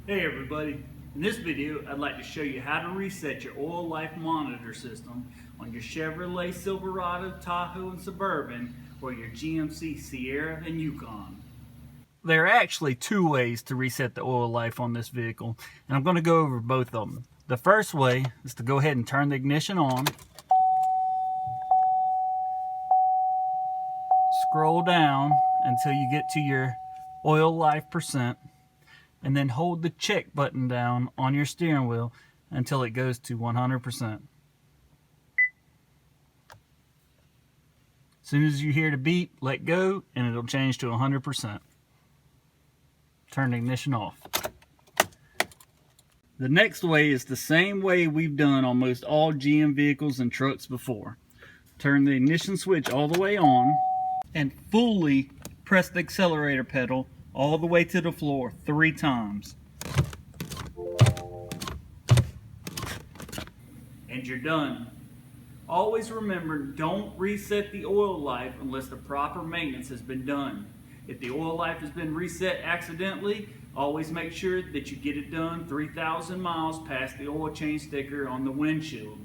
Hey everybody, in this video I'd like to show you how to reset your oil life monitor system on your Chevrolet Silverado, Tahoe, and Suburban, or your GMC Sierra and Yukon. There are actually two ways to reset the oil life on this vehicle, and I'm going to go over both of them. The first way is to go ahead and turn the ignition on, scroll down until you get to your oil life percent, and then hold the check button down on your steering wheel until it goes to 100%. As soon as you hear the beep, let go and it'll change to 100%. Turn the ignition off. The next way is the same way we've done on most all GM vehicles and trucks before. Turn the ignition switch all the way on and fully press the accelerator pedal all the way to the floor 3 times. And you're done. Always remember, don't reset the oil life unless the proper maintenance has been done. If the oil life has been reset accidentally, always make sure that you get it done 3,000 miles past the oil change sticker on the windshield.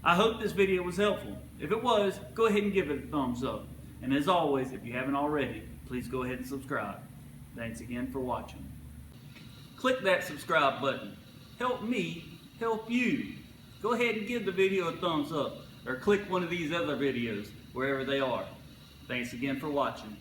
I hope this video was helpful. If it was, go ahead and give it a thumbs up. And as always, if you haven't already, please go ahead and subscribe. Thanks again for watching. Click that subscribe button. Help me help you. Go ahead and give the video a thumbs up or click one of these other videos wherever they are. Thanks again for watching.